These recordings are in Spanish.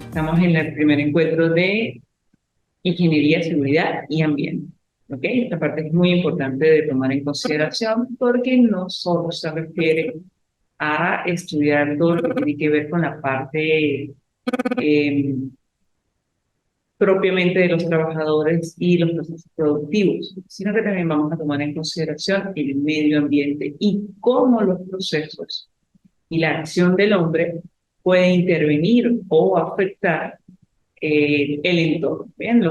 Estamos en el primer encuentro de Ingeniería, Seguridad y Ambiente. ¿Ok? Esta parte es muy importante de tomar en consideración porque no solo se refiere a estudiar todo lo que tiene que ver con la parte eh, propiamente de los trabajadores y los procesos productivos, sino que también vamos a tomar en consideración el medio ambiente y cómo los procesos y la acción del hombre puede intervenir o afectar el entorno, ¿bien?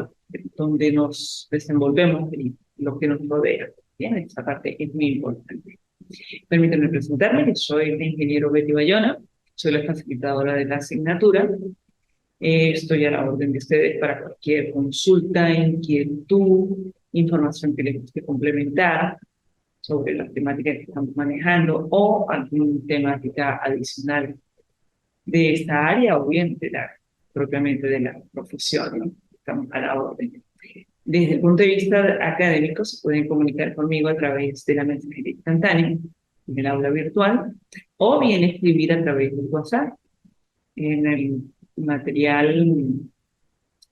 Donde nos desenvolvemos y lo que nos rodea. Bien, esta parte es muy importante. Permítanme presentarme, yo soy el ingeniero Betty Bayona, soy la facilitadora de la asignatura. Estoy a la orden de ustedes para cualquier consulta, inquietud, información que les guste complementar sobre las temáticas que estamos manejando o alguna temática adicional de esta área o bien de la, propiamente de la profesión, ¿no? Estamos a la orden. Desde el punto de vista académico, se pueden comunicar conmigo a través de la mensajería instantánea en el aula virtual o bien escribir a través del WhatsApp en el material,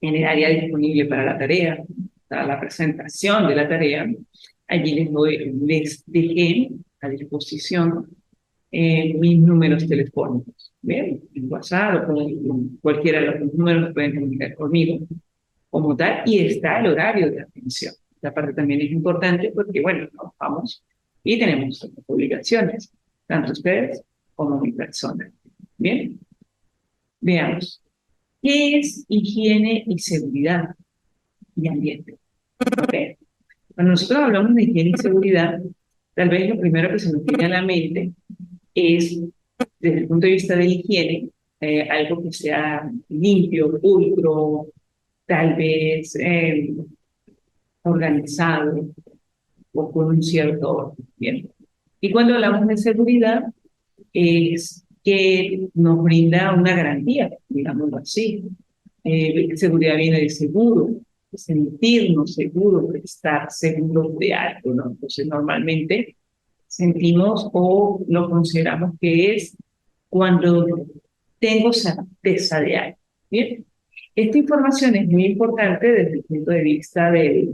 en el área disponible para la tarea, para la presentación de la tarea. Allí les dejé a disposición mis números telefónicos. Bien, en WhatsApp o con cualquiera de los números pueden comunicar conmigo como tal, y está el horario de atención. Esta parte también es importante porque, bueno, nos vamos y tenemos publicaciones, tanto ustedes como mi persona. Bien, veamos. ¿Qué es higiene y seguridad y ambiente? ¿Okay? Cuando nosotros hablamos de higiene y seguridad, tal vez lo primero que se nos viene a la mente es, desde el punto de vista de la higiene, algo que sea limpio, pulcro, tal vez organizado o con un cierto orden. Bien. Y cuando hablamos de seguridad, es que nos brinda una garantía, digámoslo así. Seguridad viene de seguro, de sentirnos seguros, de estar seguros de algo, ¿no? Entonces, normalmente sentimos o lo consideramos que es cuando tengo certeza de algo. Bien, esta información es muy importante desde el punto de vista de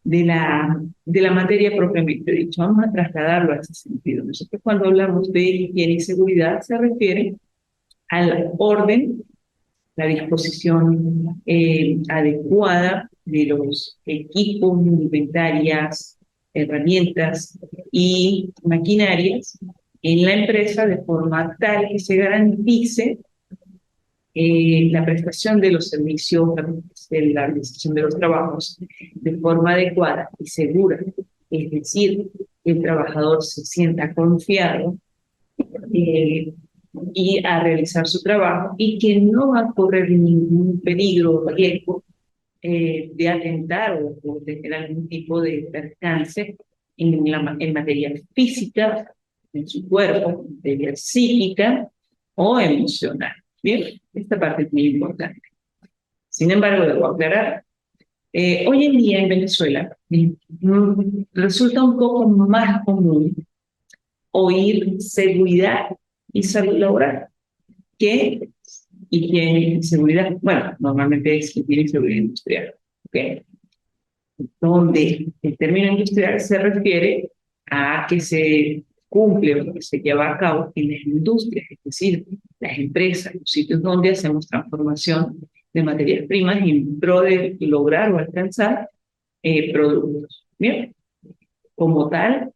la materia propiamente dicho. Vamos a trasladarlo a ese sentido. Nosotros cuando hablamos de higiene y seguridad se refiere al orden, la disposición adecuada de los equipos, inventarias, herramientas y maquinarias en la empresa de forma tal que se garantice la prestación de los servicios, la realización de los trabajos de forma adecuada y segura. Es decir, que el trabajador se sienta confiado eh, y a realizar su trabajo y que no va a correr ningún peligro o riesgo de atentar o de tener algún tipo de percance en materia física, en su cuerpo, en materia psíquica o emocional. Bien, esta parte es muy importante. Sin embargo, debo aclarar, hoy en día en Venezuela resulta un poco más común oír seguridad y salud laboral que higiene y seguridad. Bueno, normalmente es higiene y seguridad industrial, ¿ok? Donde el término industrial se refiere a que se cumple o que se lleva a cabo en las industrias, es decir, las empresas, los sitios donde hacemos transformación de materias primas en pro de lograr o alcanzar productos. Bien, como tal,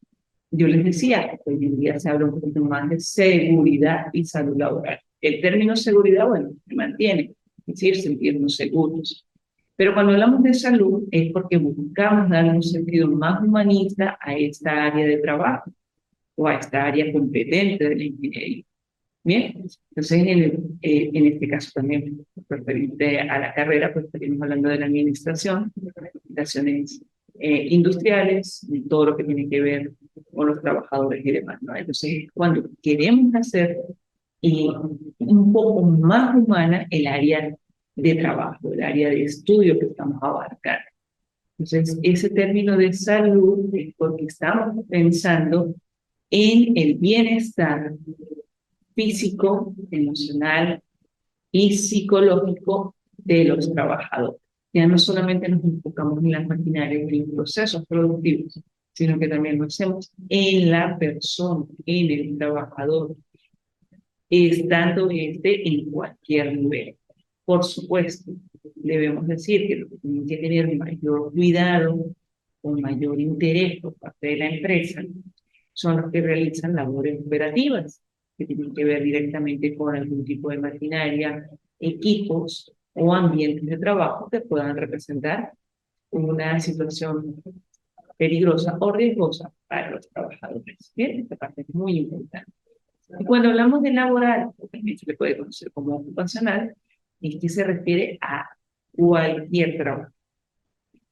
yo les decía, hoy en día se habla un poquito más de seguridad y salud laboral. El término seguridad, bueno, se mantiene, es decir, sentirnos seguros. Pero cuando hablamos de salud es porque buscamos dar un sentido más humanista a esta área de trabajo o a esta área competente de la ingeniería. Bien, entonces en este caso también, referente a la carrera, pues estaríamos hablando de la administración, relaciones industriales, y todo lo que tiene que ver con los trabajadores y demás, ¿no? Entonces, cuando queremos hacer un poco más humana el área de trabajo, el área de estudio que estamos abarcando. Entonces, ese término de salud es porque estamos pensando en el bienestar físico, emocional y psicológico de los trabajadores. Ya no solamente nos enfocamos en las maquinarias y en procesos productivos, sino que también lo hacemos en la persona, en el trabajador, estando este en cualquier nivel. Por supuesto, debemos decir que lo que tienen que tener mayor cuidado o mayor interés por parte de la empresa son los que realizan labores operativas, que tienen que ver directamente con algún tipo de maquinaria, equipos o ambientes de trabajo que puedan representar una situación peligrosa o riesgosa para los trabajadores. Bien, esta parte es muy importante. Y cuando hablamos de laboral, que también se le puede conocer como ocupacional, es que se refiere a cualquier trabajo,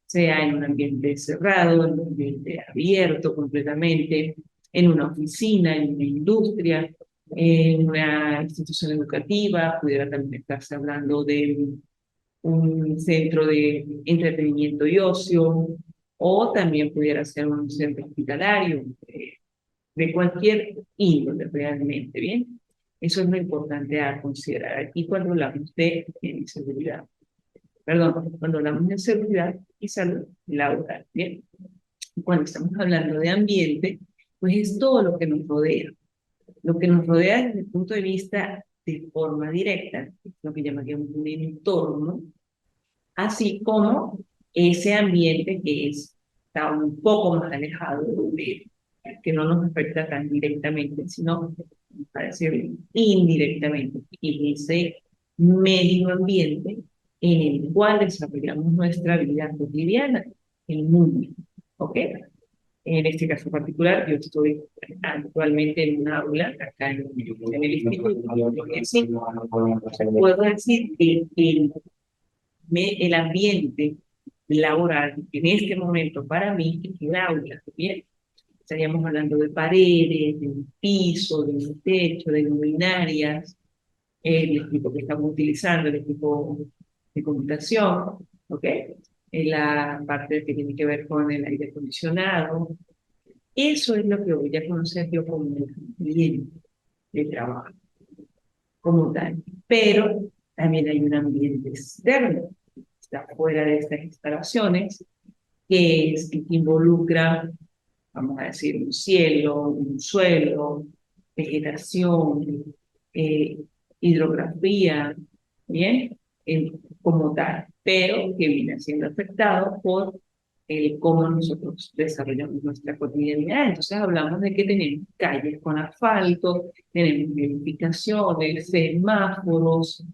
sea en un ambiente cerrado, en un ambiente abierto completamente, en una oficina, en una industria, en una institución educativa, pudiera también estarse hablando de un centro de entretenimiento y ocio, o también pudiera ser un centro hospitalario, de cualquier índole realmente, ¿bien? Eso es lo importante a considerar aquí cuando hablamos de seguridad. Perdón, cuando hablamos de seguridad y salud laboral, ¿bien? Y cuando estamos hablando de ambiente, pues es todo lo que nos rodea. Lo que nos rodea desde el punto de vista de forma directa, lo que llamaríamos un entorno, así como ese ambiente que está un poco más alejado de que no nos afecta tan directamente, sino, para decirlo, indirectamente, en ese medio ambiente en el cual desarrollamos nuestra vida cotidiana, el mundo. ¿Ok? En este caso particular, yo estoy actualmente en un aula, acá en el instituto, y así, puedo decir que el ambiente laboral en este momento para mí es el aula, ¿bien? Estaríamos hablando de paredes, de un piso, de un techo, de luminarias, el equipo que estamos utilizando, el equipo de computación, ¿ok? En la parte que tiene que ver con el aire acondicionado. Eso es lo que voy a conocer yo como un ambiente de trabajo, como tal. Pero también hay un ambiente externo, está fuera de estas instalaciones, que es el que involucra, vamos a decir, un cielo, un suelo, vegetación, eh, hidrografía, ¿bien? Como tal, pero que viene siendo afectado por el cómo nosotros desarrollamos nuestra cotidianidad. Entonces hablamos de que tenemos calles con asfalto, tenemos edificaciones, semáforos,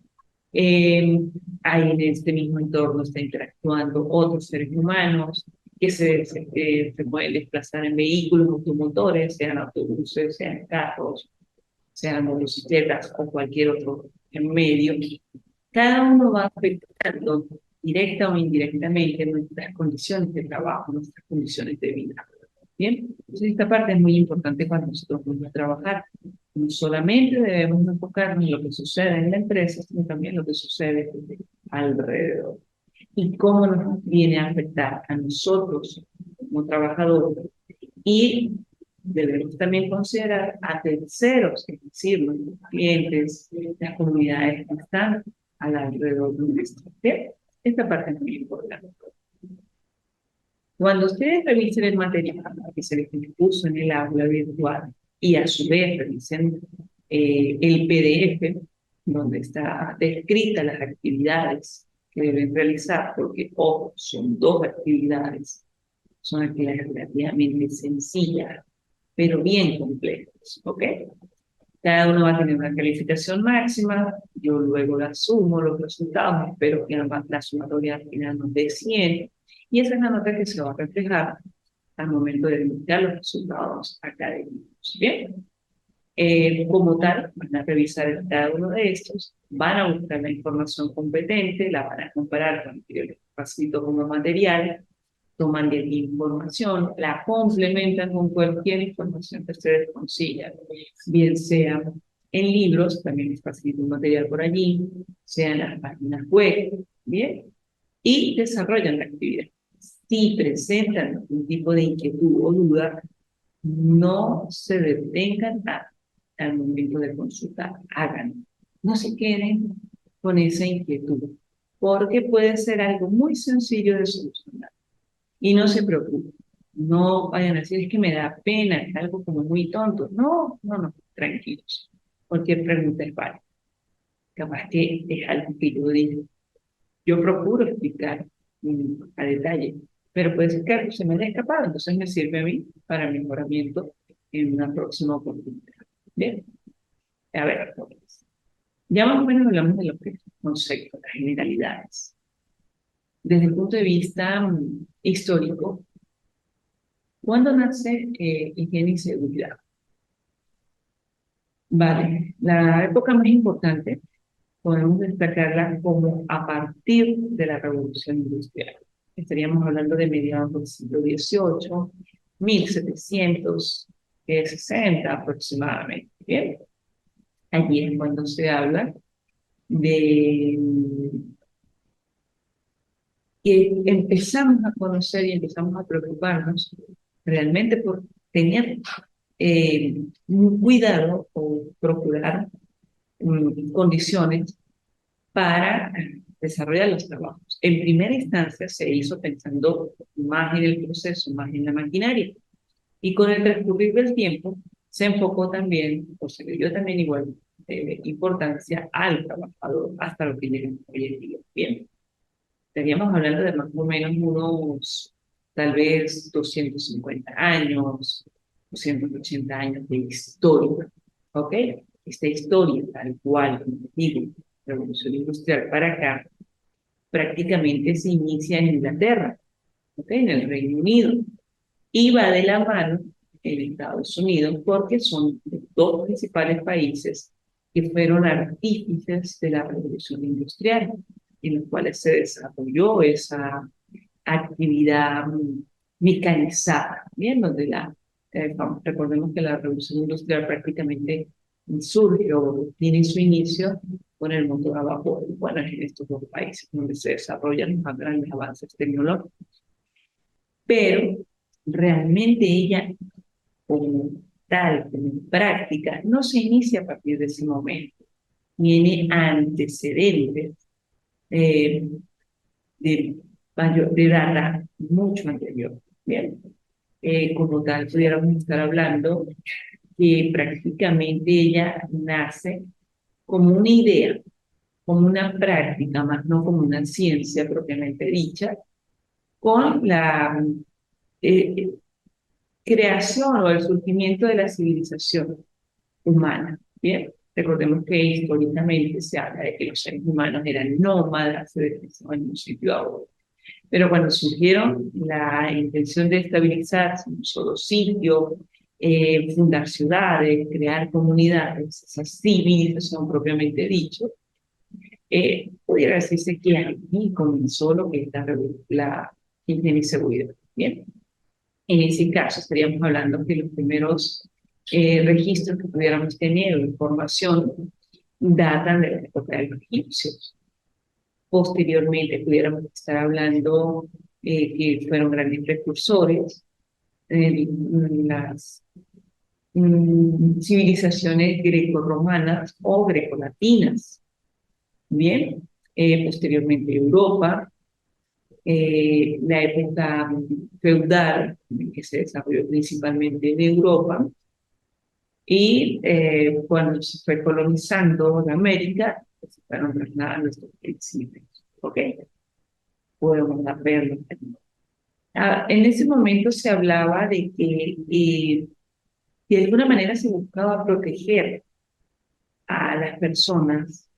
eh, ahí en este mismo entorno está interactuando otros seres humanos que se pueden desplazar en vehículos automotores, sean autobuses, sean carros, sean motocicletas o cualquier otro medio. Cada uno va afectando directa o indirectamente nuestras condiciones de trabajo, nuestras condiciones de vida. Bien, entonces esta parte es muy importante cuando nosotros vamos a trabajar. No solamente debemos enfocarnos en lo que sucede en la empresa, sino también lo que sucede alrededor. Y cómo nos viene a afectar a nosotros como trabajadores. Y debemos también considerar a terceros, es decir, los clientes, las comunidades que están alrededor de nuestro. ¿Bien? Esta parte es muy importante. Cuando ustedes revisen el material que se les expuso en el aula virtual y a su vez revisen el PDF donde está descritas las actividades que deben realizar, porque ojo, son dos actividades, son actividades relativamente sencillas, pero bien complejas, ¿ok? Cada uno va a tener una calificación máxima, yo luego la sumo los resultados, espero que la sumatoria al final nos dé 100, y esa es la nota que se va a reflejar al momento de verificar los resultados académicos. Bien, como tal, van a revisar cada uno de estos, van a buscar la información competente, la van a comparar con el que yo les facilito como material, toman de aquí información, la complementan con cualquier información que ustedes consigan, bien sea en libros, también les facilito un material por allí, sea en las páginas web, bien, y desarrollan la actividad. Si presentan algún tipo de inquietud o duda, no se detengan al momento de consultar, hagan, no se queden con esa inquietud, porque puede ser algo muy sencillo de solucionar. Y no se preocupen, no vayan a decir es que me da pena, es algo como muy tonto. No, no, no, tranquilos. Cualquier pregunta es válida. Capaz que es algo que yo digo. Yo procuro explicar a detalle, pero puede ser que algo se me haya escapado, entonces me sirve a mí para mejoramiento en una próxima oportunidad. Bien, a ver, pues, ya más o menos hablamos de lo que es el concepto, las generalidades. Desde el punto de vista histórico, ¿cuándo nace higiene y seguridad? Vale, la época más importante podemos destacarla como a partir de la Revolución Industrial. Estaríamos hablando de mediados del siglo XVIII, 1760 aproximadamente. Bien, allí es cuando se habla de que empezamos a conocer y empezamos a preocuparnos realmente por tener un cuidado o procurar condiciones para desarrollar los trabajos. En primera instancia se hizo pensando más en el proceso, más en la maquinaria, y con el transcurrir del tiempo se enfocó también, o se le dio también igual importancia al trabajador hasta lo que llega hoy en día. Bien, estaríamos hablando de más o menos unos, tal vez 250 años, 280 años de historia, ¿ok? Esta historia, tal cual, como digo, Revolución Industrial para acá, prácticamente se inicia en Inglaterra, ¿ok? En el Reino Unido, y va de la mano en Estados Unidos porque son los dos principales países que fueron artífices de la Revolución Industrial, en los cuales se desarrolló esa actividad mecanizada, ¿bien? Donde recordemos que la revolución industrial prácticamente surge o tiene su inicio con el motor a vapor. Bueno, es en estos dos países donde se desarrollan los más grandes avances tecnológicos. Pero realmente ella, como tal, como práctica, no se inicia a partir de ese momento. Tiene antecedentes eh, de, de data mucho anterior. Bien, como tal, pudiéramos estar hablando que prácticamente ella nace como una idea, como una práctica, más no como una ciencia propiamente dicha, con la eh, creación o el surgimiento de la civilización humana. Bien, recordemos que históricamente se habla de que los seres humanos eran nómadas, se desplazaban de un sitio a otro. Pero cuando surgieron la intención de estabilizarse en un solo sitio, fundar ciudades, crear comunidades, esa civilización propiamente dicho, pudiera decirse que aquí comenzó lo que es la higiene y seguridad. Bien, en ese caso estaríamos hablando que los primeros registros que pudiéramos tener o información datan de la época de los egipcios. Posteriormente pudiéramos estar hablando que fueron grandes precursores las civilizaciones greco-romanas o grecolatinas. Bien, posteriormente Europa, la época feudal, que se desarrolló principalmente en Europa, y cuando se fue colonizando la América, pues, se fueron trasladando estos principios. ¿Ok? Podemos verlo. En ese momento se hablaba de que de alguna manera se buscaba proteger a las personas,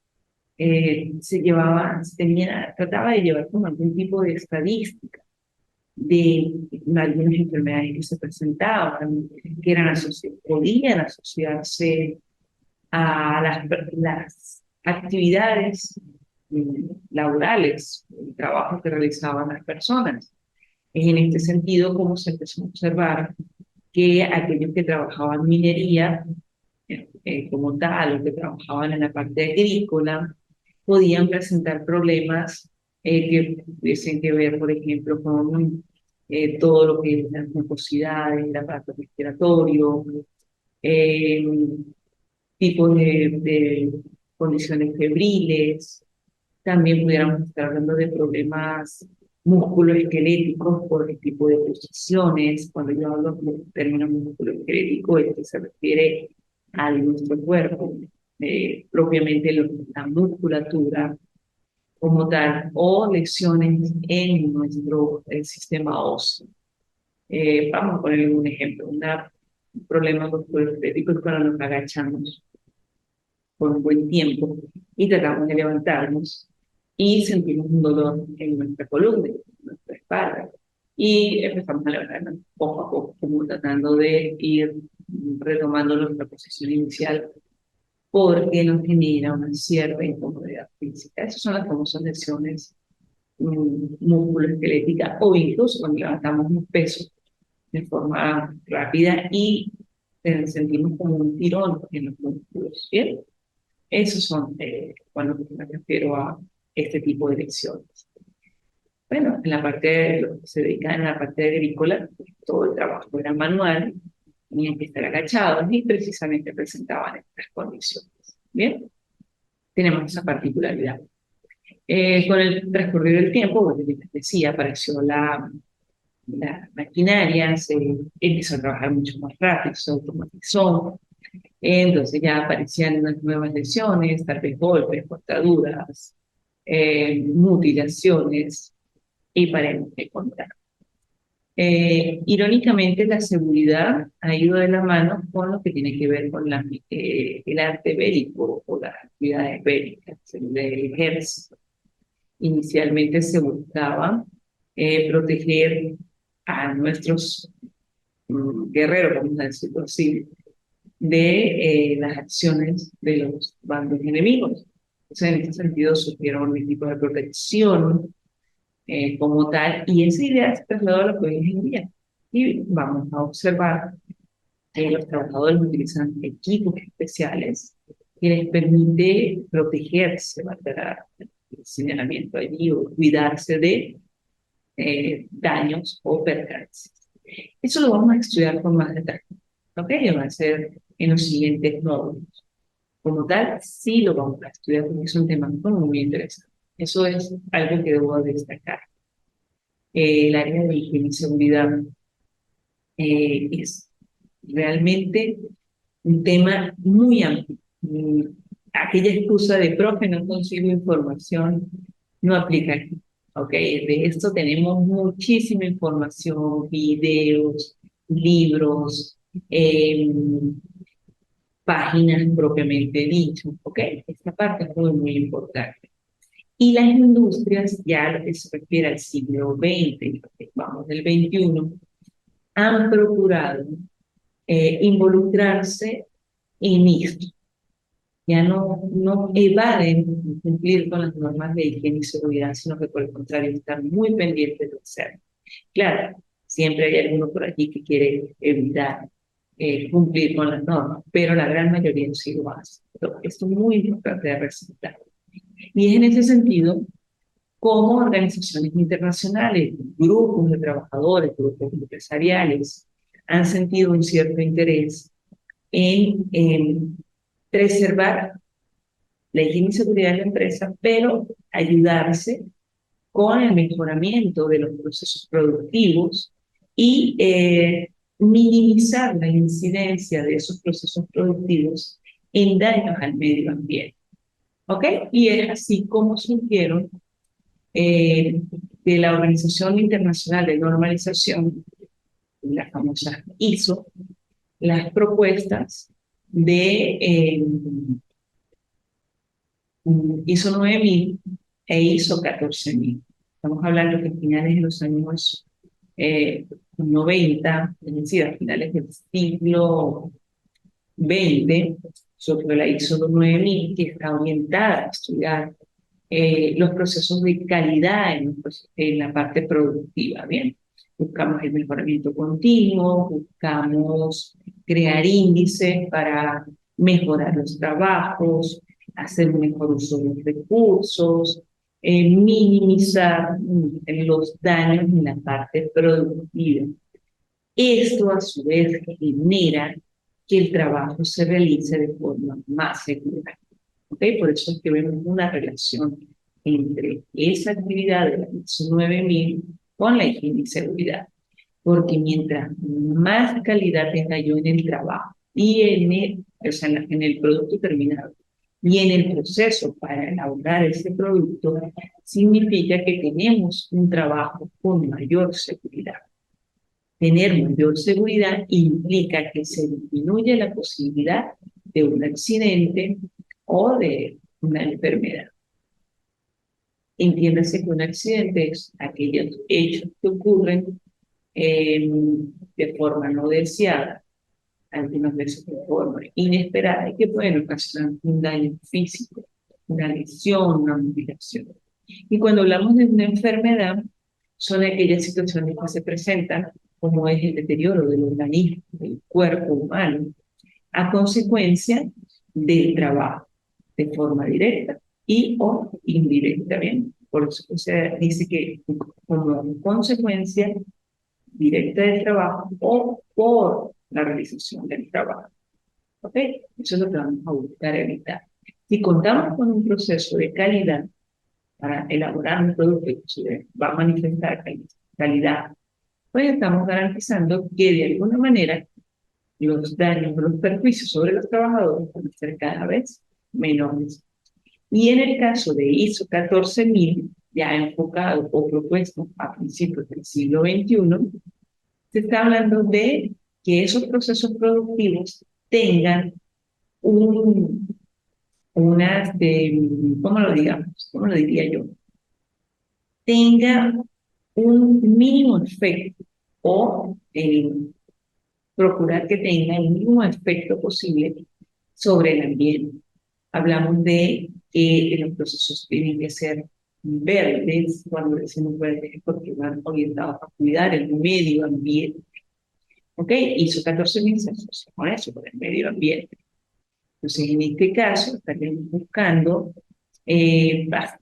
trataba de llevar como algún tipo de estadística de algunas enfermedades que se presentaban, que podían asociarse a las actividades laborales, el trabajo que realizaban las personas. Es en este sentido como se empezó a observar que aquellos que trabajaban minería, como tal, o que trabajaban en la parte agrícola, podían presentar problemas que tuviesen que ver, por ejemplo, con todo lo que es las mucosidades, el aparato respiratorio, eh, tipos de condiciones febriles, También pudiéramos estar hablando de problemas musculoesqueléticos por el tipo de posiciones. Cuando yo hablo del término musculoesquelético, esto se refiere a nuestro cuerpo, propiamente la musculatura como tal, o lesiones en nuestro sistema óseo. Vamos a poner un ejemplo. Un problema musculoesquelético es cuando nos agachamos por un buen tiempo y tratamos de levantarnos y sentimos un dolor en nuestra columna, en nuestra espalda. Y empezamos a levantarnos poco a poco, como tratando de ir retomando nuestra posición inicial porque nos genera una cierta incomodidad física. Esas son las famosas lesiones musculoesqueléticas o incluso cuando levantamos un peso de forma rápida y sentimos como un tirón en los músculos. ¿Bien? Esos son cuando me refiero a este tipo de lesiones. Bueno, en la parte, lo que se dedica en la parte agrícola, pues, todo el trabajo era manual, tenían que estar agachados y precisamente presentaban estas condiciones. Bien, tenemos esa particularidad. Con el transcurrir del tiempo, bueno, ya les decía, apareció la maquinaria, se empezó a trabajar mucho más rápido, se automatizó, entonces ya aparecían unas nuevas lesiones, tal vez golpes, cortaduras, mutilaciones, y paremos de contar. Irónicamente, la seguridad ha ido de la mano con lo que tiene que ver con el arte bélico o las actividades bélicas del ejército. Inicialmente se buscaba proteger a nuestros guerreros, vamos a decirlo así, de las acciones de los bandos enemigos. Entonces, en este sentido, surgieron un tipo de protección como tal, y esa idea se trasladó a lo que hoy es en día. Y vamos a observar que los trabajadores utilizan equipos especiales que les permite protegerse, valga el señalamiento allí, o cuidarse de daños o percances. Eso lo vamos a estudiar con más detalle, ¿ok? Va a ser en los siguientes módulos. Como tal, sí lo vamos a estudiar porque es un tema muy interesante. Eso es algo que debo destacar. El área de higiene y seguridad es realmente un tema muy amplio. Aquella excusa de profe, no consigo información, no aplica aquí. ¿Ok? De esto tenemos muchísima información, videos, libros, páginas propiamente dicho. ¿Ok? Esta parte es muy importante. Y las industrias, ya lo que se refiere al siglo XX, vamos del XXI, han procurado involucrarse en esto. Ya no evaden cumplir con las normas de higiene y seguridad, sino que por el contrario están muy pendientes de hacerlo. Claro, siempre hay alguno por allí que quiere evitar cumplir con las normas, pero la gran mayoría sí lo hace. Esto es muy importante de resaltar. Y es en ese sentido como organizaciones internacionales, grupos de trabajadores, grupos empresariales, han sentido un cierto interés en preservar la higiene y seguridad de la empresa, pero ayudarse con el mejoramiento de los procesos productivos y minimizar la incidencia de esos procesos productivos en daños al medio ambiente. ¿Ok? Y es así como surgieron de la Organización Internacional de Normalización, la famosa ISO, las propuestas de ISO 9000 e ISO 14000. Estamos hablando que a finales de los años 90, es decir, a finales del siglo XX, sobre la ISO 9000, que está orientada a estudiar los procesos de calidad en la parte productiva, ¿bien? Buscamos el mejoramiento continuo, buscamos crear índices para mejorar los trabajos, hacer un mejor uso de los recursos, minimizar los daños en la parte productiva. Esto a su vez genera que el trabajo se realice de forma más segura. ¿Okay? Por eso es que vemos una relación entre esa actividad de las 19.000 con la higiene y seguridad. Porque mientras más calidad tenga yo en el trabajo y o sea, en el producto terminado y en el proceso para elaborar ese producto, significa que tenemos un trabajo con mayor seguridad. Tener mayor seguridad implica que se disminuye la posibilidad de un accidente o de una enfermedad. Entiéndase que un accidente es aquellos hechos que ocurren de forma no deseada, algunas veces de forma inesperada y que pueden ocasionar un daño físico, una lesión, una mutilación. Y cuando hablamos de una enfermedad, son aquellas situaciones que se presentan como es el deterioro del organismo, del cuerpo humano, a consecuencia del trabajo, de forma directa y o indirecta, ¿bien? Por eso se dice que como consecuencia directa del trabajo o por la realización del trabajo. ¿Ok? Eso es lo que vamos a buscar evitar. Si contamos con un proceso de calidad para elaborar un producto que se va a manifestar calidad, pues estamos garantizando que de alguna manera los daños o los perjuicios sobre los trabajadores van a ser cada vez menores. Y en el caso de ISO 14000, ya enfocado o propuesto a principios del siglo XXI, se está hablando de que esos procesos productivos tengan un, ¿cómo lo digamos? ¿Cómo lo diría yo? Tenga un mínimo efecto o procurar que tenga el mínimo efecto posible sobre el ambiente. Hablamos de que los procesos tienen que ser verdes, cuando decimos verdes es porque van orientados a cuidar el medio ambiente. ¿Ok? ISO 14000 se asocia con eso, con el medio ambiente. Entonces, en este caso, estaríamos buscando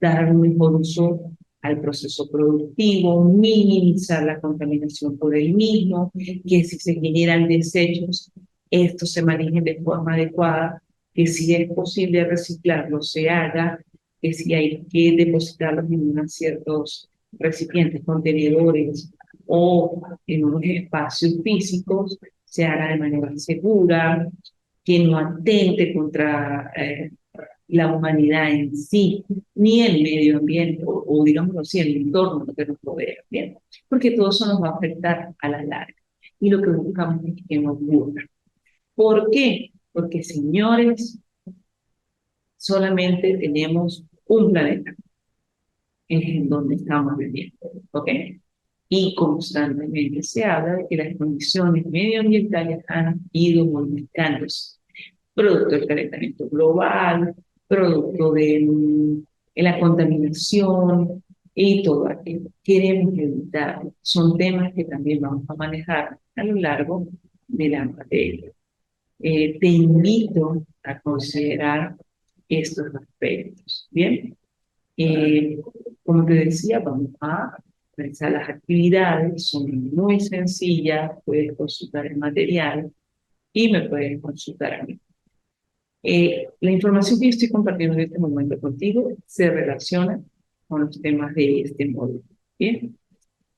dar un mejor uso al proceso productivo, minimizar la contaminación por el mismo, que si se generan desechos, estos se manejen de forma adecuada, que si es posible reciclarlo, se haga, que si hay que depositarlos en unos ciertos recipientes, contenedores o en unos espacios físicos, se haga de manera segura, que no atente contra la humanidad en sí, ni el medio ambiente, o digámoslo así, el entorno que nos rodea, ¿bien? Porque todo eso nos va a afectar a la larga. Y lo que buscamos es que no ocurra. ¿Por qué? Porque, señores, solamente tenemos un planeta en donde estamos viviendo, ¿ok? Y constantemente se habla de que las condiciones medioambientales han ido modificándose producto del calentamiento global, producto de la contaminación y todo aquello. Queremos evitar. Son temas que también vamos a manejar a lo largo de la materia. Te invito a considerar estos aspectos. Bien, eh, como te decía, vamos a realizar las actividades, son muy sencillas, puedes consultar el material y me puedes consultar a mí. La información que yo estoy compartiendo en este momento contigo se relaciona con los temas de este módulo. Bien,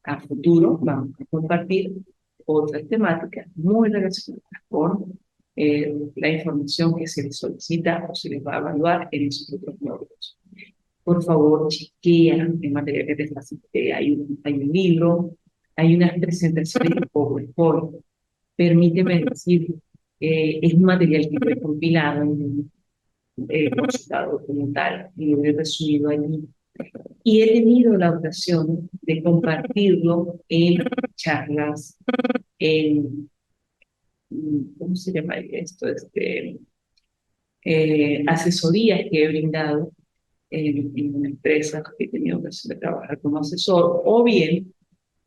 a futuro vamos a compartir otras temáticas muy relacionadas con la información que se les solicita o se les va a evaluar en esos otros módulos. Por favor, chequea el material que te facilité. Hay un libro, hay unas presentaciones de PowerPoint. Permíteme decir, es un material que yo he compilado consultado como tal y lo he resumido allí. Y he tenido la ocasión de compartirlo en charlas, en, ¿cómo se llama esto? Asesorías que he brindado en una empresa que he tenido ocasión de trabajar como asesor, o bien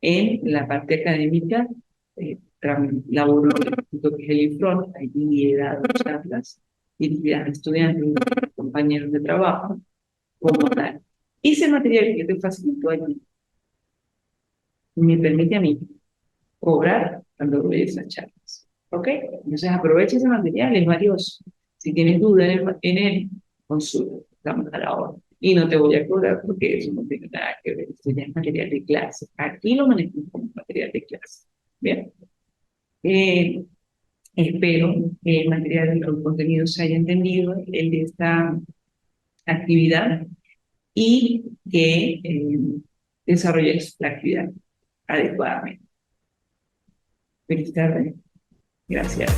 en la parte académica, laboro en el Instituto que es el IFRON, allí he dado charlas dirigidas a estudiantes y compañeros de trabajo como tal. Ese material que yo te facilito allí me permite a mí cobrar cuando doy esas charlas. ¿Ok? Entonces aprovecha ese material, es valioso. Si tienes duda en él, consulta, estamos a la hora. y no te voy a cobrar porque eso no tiene nada que ver, esto ya es material de clase. Aquí lo manejamos como material de clase. Bien. Eh, Espero que el material, el contenido se haya entendido, el de esta actividad, y que desarrolles la actividad adecuadamente. Feliz tarde. Gracias.